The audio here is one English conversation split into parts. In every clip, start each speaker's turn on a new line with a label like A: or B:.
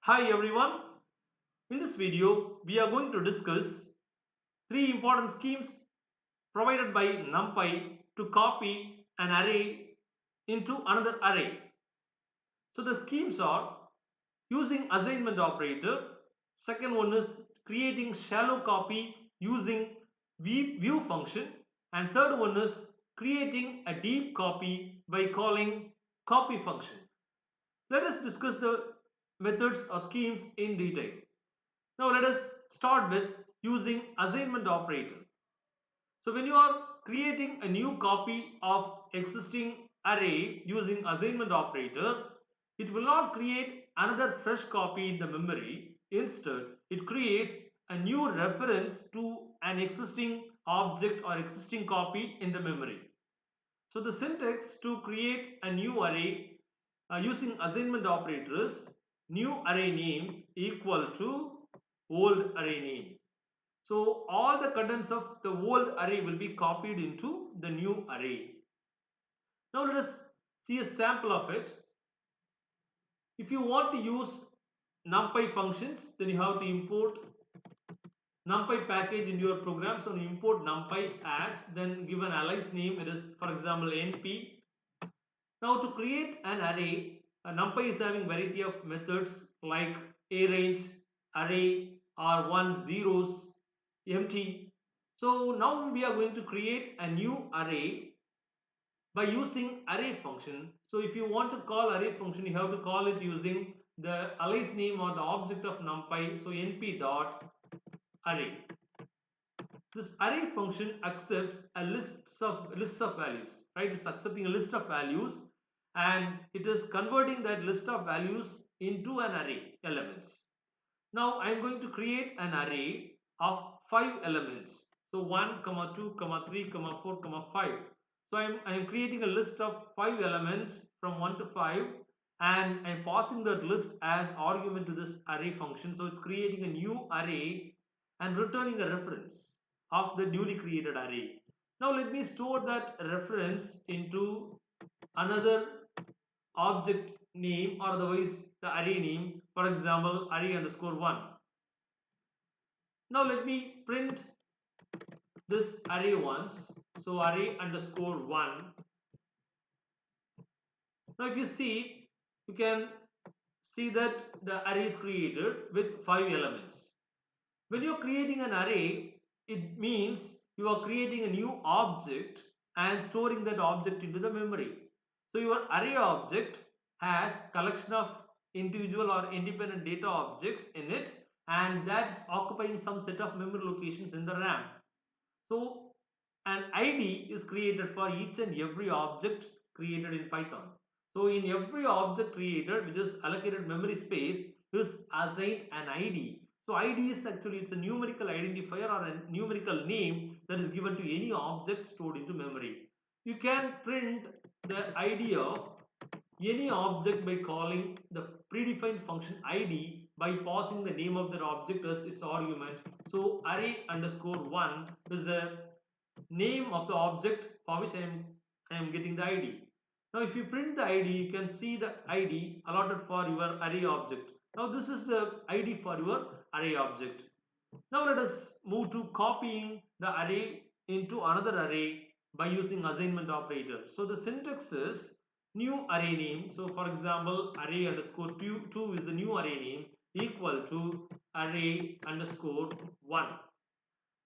A: Hi everyone. In this video, we are going to discuss three important schemes provided by NumPy to copy an array into another array. So the schemes are using assignment operator. Second one is creating shallow copy using view function. And third one is creating a deep copy by calling copy function. Let us discuss the methods or schemes in detail. Now let us start with using assignment operator. So when you are creating a new copy of existing array using assignment operator, it will not create another fresh copy in the memory. Instead, it creates a new reference to an existing object or existing copy in the memory. So the syntax to create a new array using assignment operators, new array name equal to old array name. So all the contents of the old array will be copied into the new array. Now let us see a sample of it. If you want to use NumPy functions, then you have to import NumPy package into your program. So you import NumPy as, then give an alias name. It is, for example, NP. Now to create an array, NumPy is having variety of methods like arange, array, or one zeros, empty. So now we are going to create a new array by using array function. So if you want to call array function, you have to call it using the alias name or the object of NumPy. So np dot array. This array function accepts a list of values, right? It's accepting a list of values and it is converting that list of values into an array elements. Now I'm going to create an array of 5 elements. So 1, 2, 3, 4, 5. So I'm creating a list of 5 elements from 1 to 5 and I'm passing that list as argument to this array function. So it's creating a new array and returning a reference of the newly created array. Now let me store that reference into another object name or otherwise the array name, for example array underscore 1. Now let me print this array once. So array underscore 1. Now if you see, you can see that the array is created with 5 elements. When you're creating an array, it means you are creating a new object and storing that object into the memory. So your array object has collection of individual or independent data objects in it, and that's occupying some set of memory locations in the RAM. So an ID is created for each and every object created in Python. So in every object created which is allocated memory space is assigned an ID. So ID is actually, it's a numerical identifier or a numerical name that is given to any object stored into memory. You can print the ID of any object by calling the predefined function ID by passing the name of that object as its argument. So array underscore 1 is the name of the object for which I am getting the ID. Now if you print the ID, you can see the ID allotted for your array object. Now this is the ID for your array object. Now let us move to copying the array into another array by using assignment operator. So the syntax is new array name. So for example, array underscore 2 is the new array name equal to array underscore 1.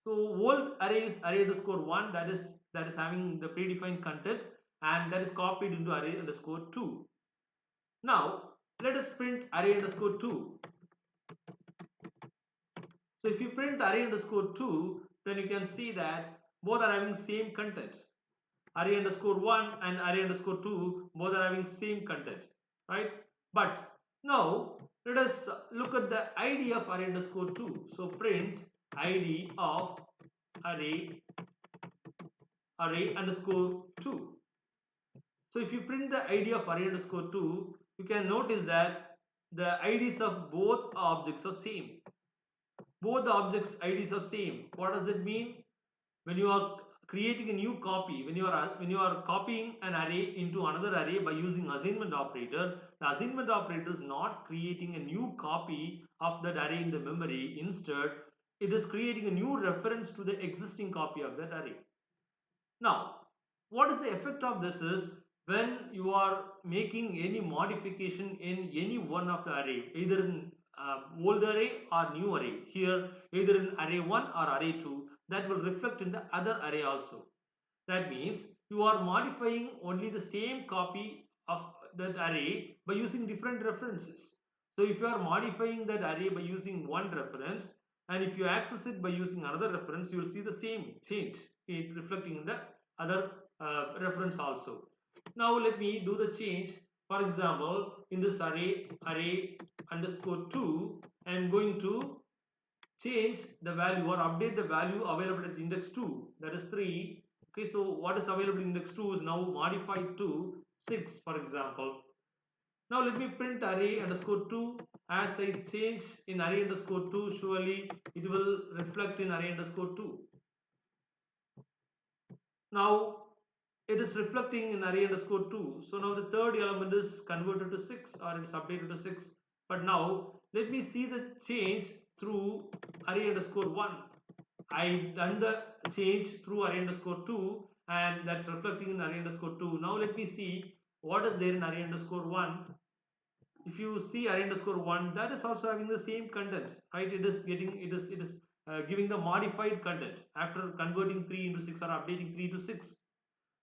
A: So old array is array underscore 1, that is having the predefined content and that is copied into array underscore 2. Now let us print array underscore 2. So if you print array underscore 2, then you can see that both are having same content. Array underscore 1 and array underscore 2 both are having same content, right? But now let us look at the ID of array underscore 2. So print ID of array underscore 2. So if you print the ID of array underscore 2, you can notice that the IDs of both objects are same. Both the objects IDs are same. What does it mean? When you are creating a new copy, when you are copying an array into another array by using assignment operator, the assignment operator is not creating a new copy of that array in the memory. Instead, it is creating a new reference to the existing copy of that array. Now, what is the effect of this is, when you are making any modification in any one of the array, either in old array or new array, here either in array 1 or array 2, that will reflect in the other array also. That means you are modifying only the same copy of that array by using different references. So if you are modifying that array by using one reference, and if you access it by using another reference, you will see the same change it reflecting in the other reference also. Now let me do the change. For example, in this array underscore 2, I am going to change the value or update the value available at index 2, that is 3. Okay, so what is available in index 2 is now modified to 6, for example. Now let me print array underscore 2. As I change in array underscore 2, surely it will reflect in array underscore 2. Now it is reflecting in array underscore 2. So now the third element is converted to 6, or it's updated to 6. But now let me see the change through array underscore 1. I done the change through array underscore 2, and that's reflecting in array underscore 2. Now let me see what is there in array underscore 1. If you see array underscore 1, that is also having the same content, right? It is giving the modified content after converting 3 into 6 or updating 3 to 6.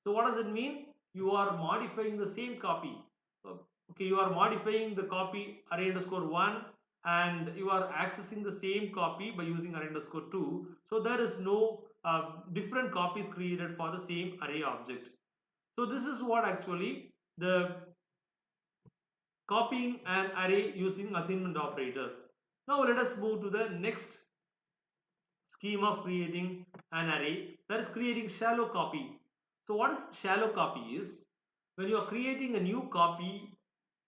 A: So what does it mean? You are modifying the same copy. Okay, you are modifying the copy array underscore 1, and you are accessing the same copy by using array underscore 2. So there is no different copies created for the same array object. So this is what actually the copying an array using assignment operator. Now let us move to the next scheme of creating an array, that is creating shallow copy. So what is shallow copy is, when you are creating a new copy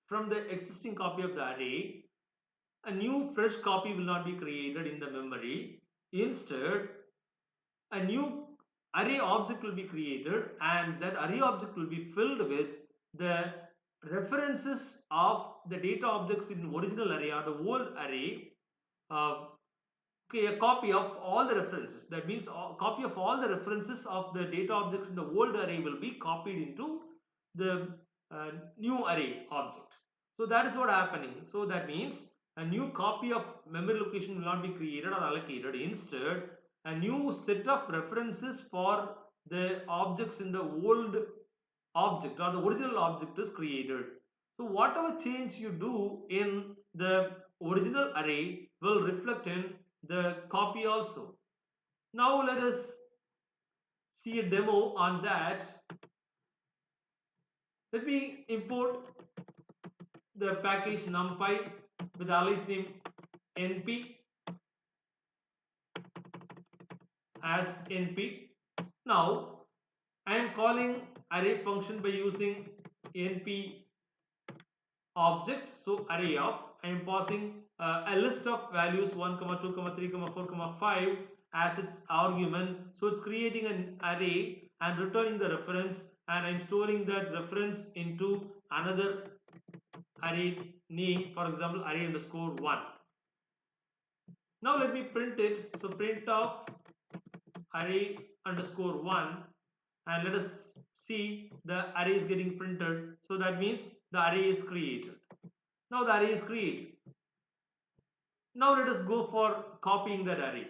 A: from the existing copy of the array, a new fresh copy will not be created in the memory. Instead, a new array object will be created, and that array object will be filled with the references of the data objects in original array or the old array. Okay, a copy of all the references, that means a copy of all the references of the data objects in the old array will be copied into the new array object. So that is what happening. So that means a new copy of memory location will not be created or allocated. Instead, a new set of references for the objects in the old object or the original object is created. So whatever change you do in the original array will reflect in the copy also. Now let us see a demo on that. Let me import the package numpy with alias name np as np. Now I am calling array function by using np object. So array of, I am passing a list of values 1 comma 2 comma 3 comma 4 comma 5 as its argument. So it's creating an array and returning the reference, and I'm storing that reference into another array name, for example array underscore 1. Now let me print it. So print of array underscore 1, and let us see the array is getting printed. So that means the array is created. Now the array is created. Now let us go for copying that array.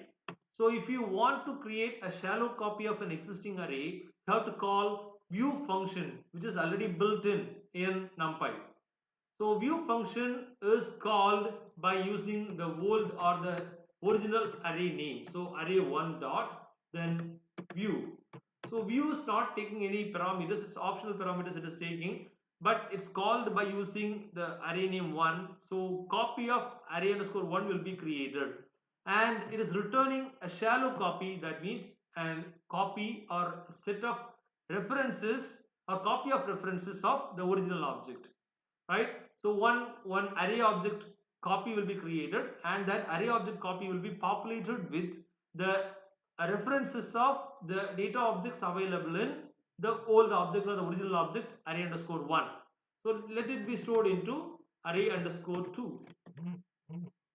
A: So if you want to create a shallow copy of an existing array, you have to call view function, which is already built in NumPy. So view function is called by using the old or the original array name. So array1 dot then view. So view is not taking any parameters, it's optional parameters it is taking, but it's called by using the array name 1. So copy of array underscore 1 will be created, and it is returning a shallow copy. That means an copy or set of references or copy of references of the original object, right? So one array object copy will be created, and that array object copy will be populated with the references of the data objects available in the old object or the original object array underscore 1. So let it be stored into array underscore 2.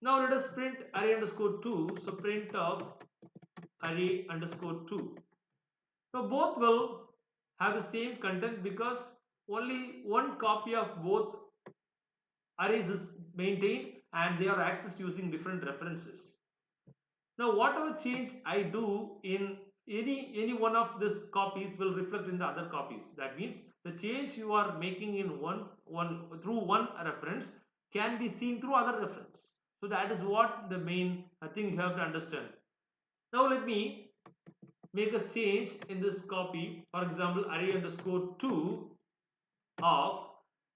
A: Now let us print array underscore 2. So print of array underscore 2. Now both will have the same content because only one copy of both arrays is maintained and they are accessed using different references. Now whatever change I do in any one of these copies will reflect in the other copies. That means the change you are making in one through one reference can be seen through other reference. So that is what the main thing you have to understand. Now let me make a change in this copy. For example, array underscore 2 of,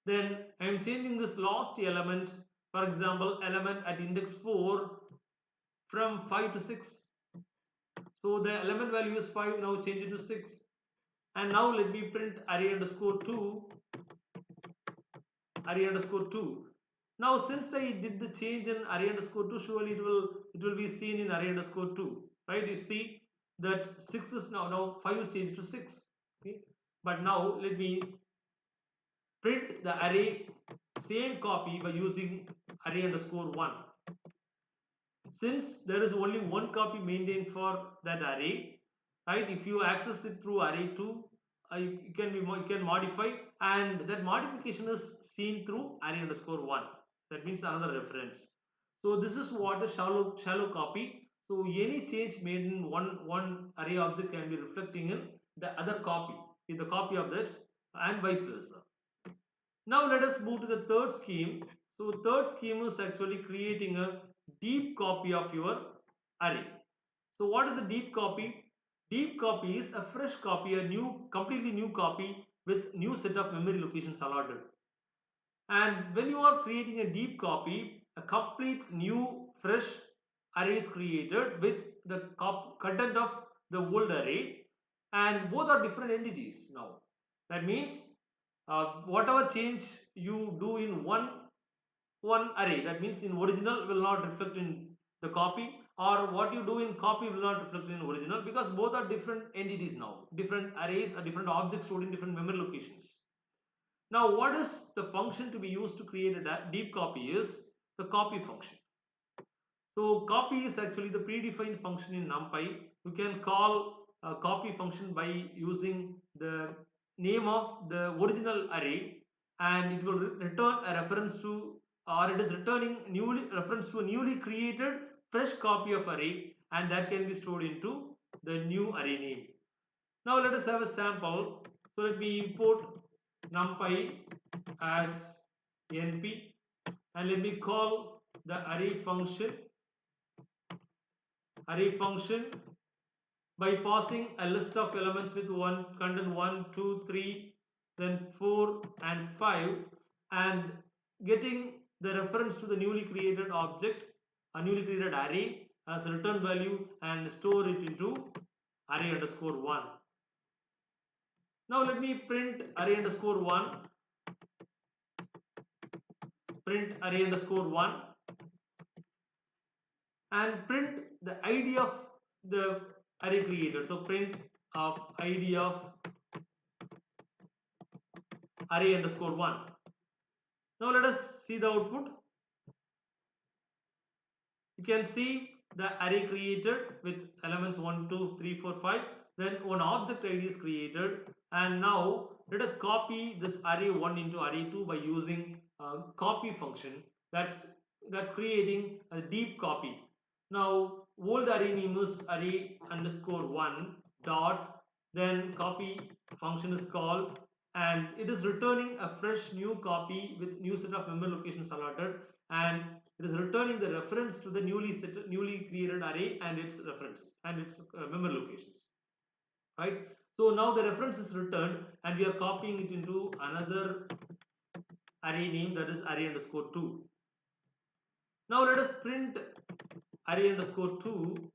A: then I am changing this last element, for example element at index 4 from 5 to 6. So the element value is 5, now change it to 6. And now let me print array underscore 2, array underscore 2. Now since I did the change in array underscore 2, surely it will be seen in array underscore 2, right? You see that 6 is now 5 is changed to 6. Okay, but now let me print the array same copy by using array underscore 1. Since there is only one copy maintained for that array, right? If you access it through array 2, you can modify, and that modification is seen through array underscore 1. That means another reference. So this is what a shallow copy. So any change made in one array object can be reflecting in the other copy, in the copy of that, and vice versa. Now let us move to the third scheme. So third scheme is actually creating a deep copy of your array. So what is a deep copy? Deep copy is a fresh copy, a completely new copy with new set of memory locations allotted. And when you are creating a deep copy, a complete new fresh array is created with the content of the old array, and both are different entities now. That means whatever change you do in one array, that means in original will not reflect in the copy, or what you do in copy will not reflect in original, because both are different entities now. Different arrays are different objects stored in different memory locations. Now what is the function to be used to create a deep copy is the copy function. So copy is actually the predefined function in NumPy. You can call a copy function by using the name of the original array, and it will return a reference to, or it is returning reference to a newly created fresh copy of array, and that can be stored into the new array name. Now let us have a sample. So let me import NumPy as np, and let me call the array function by passing a list of elements with one content 1, 2, 3, then 4 and 5, and getting the reference to the newly created object, a newly created array as a return value, and store it into array underscore 1. Now let me print array underscore 1, print array underscore 1, and print the id of the array created. So print of id of array underscore 1. Now let us see the output. You can see the array created with elements 1, 2, 3, 4, 5. Then one object id is created, and now let us copy this array 1 into array 2 by using a copy function. That's creating a deep copy. Now old array name is array underscore 1 dot, then copy function is called, and it is returning a fresh new copy with new set of memory locations allotted, and it is returning the reference to the newly created array and its references and its memory locations, right? So now the reference is returned, and we are copying it into another array name, that is array underscore 2. Now let us print array underscore 2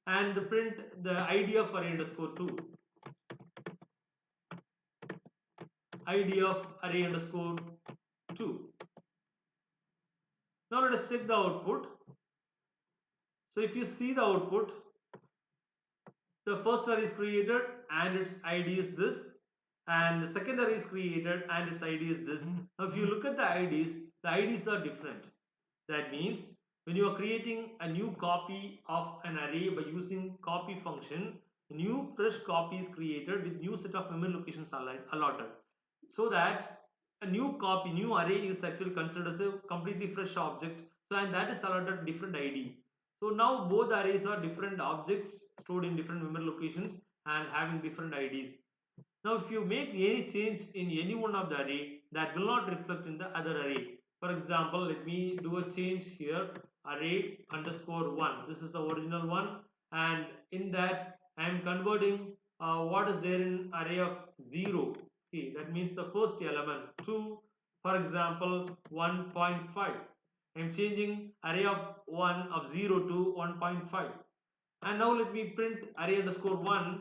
A: and print the id of array underscore 2, id of array underscore 2. Now let us check the output. So if you see the output, the first array is created and its id is this, and the second array is created and its id is this. Now if you look at the ids are different. That means when you are creating a new copy of an array by using copy function, a new fresh copy is created with new set of memory locations allotted, so that a new copy, new array is actually considered as a completely fresh object. So and that is allotted different id. So now both arrays are different objects stored in different memory locations and having different ids. Now if you make any change in any one of the array, that will not reflect in the other array. For example, let me do a change here, array underscore 1. This is the original one, and in that I am converting what is there in array of 0. Okay, that means the first element to, for example, 1.5. I am changing array of 1 of 0 to 1.5. And now let me print array underscore 1.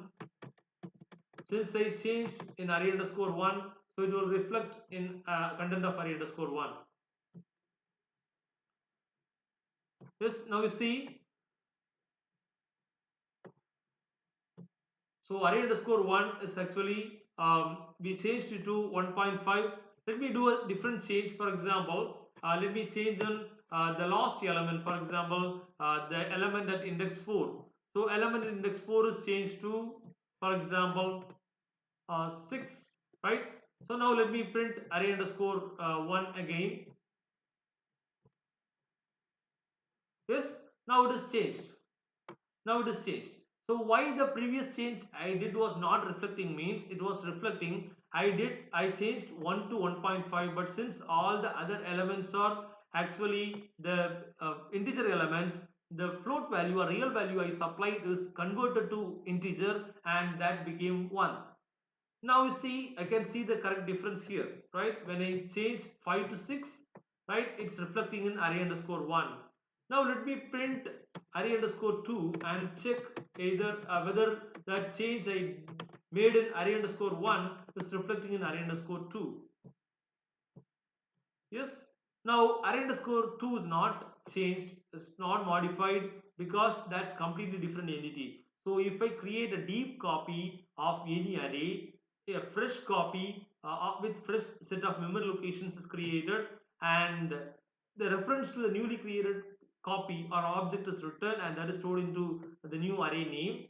A: Since I changed in array underscore 1, so it will reflect in content of array underscore 1. Yes, now you see, so array underscore 1 is actually, we changed it to 1.5. Let me do a different change. For example, let me change on the last element. For example, the element at index 4. So element at index 4 is changed to, for example, 6, right? So now let me print array underscore 1 again. Yes, now it is changed. Now it is changed. So why the previous change I did was not reflecting means it was reflecting I changed 1 to 1.5, but since all the other elements are actually the integer elements, the float value or real value I supplied is converted to integer and that became 1. Now you see, I can see the correct difference here, right? When I change 5 to 6, right, it's reflecting in array underscore 1. Now let me print array underscore 2 and check either whether that change I made in array underscore 1 is reflecting in array underscore 2. Yes. Now array underscore 2 is not changed, it's not modified, because that's completely different entity. So if I create a deep copy of any array, a fresh copy with fresh set of memory locations is created, and the reference to the newly created copy or object is returned, and that is stored into the new array name.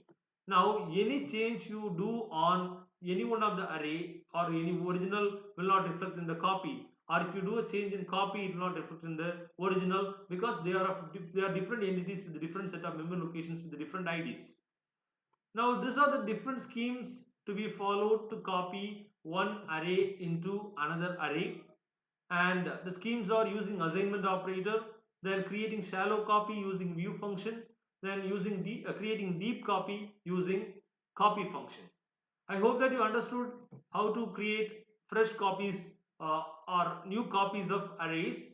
A: Now any change you do on any one of the array or any original will not reflect in the copy, or if you do a change in copy it will not reflect in the original, because they are different entities with different set of memory locations with different ids. Now these are the different schemes to be followed to copy one array into another array, and the schemes are using assignment operator, then creating shallow copy using view function, then using creating deep copy using copy function. I hope that you understood how to create fresh copies or new copies of arrays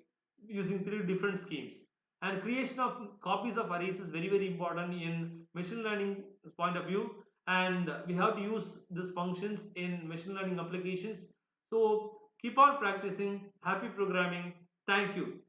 A: using three different schemes. And creation of copies of arrays is very, very important in machine learning point of view. And we have to use these functions in machine learning applications. So keep on practicing. Happy programming. Thank you.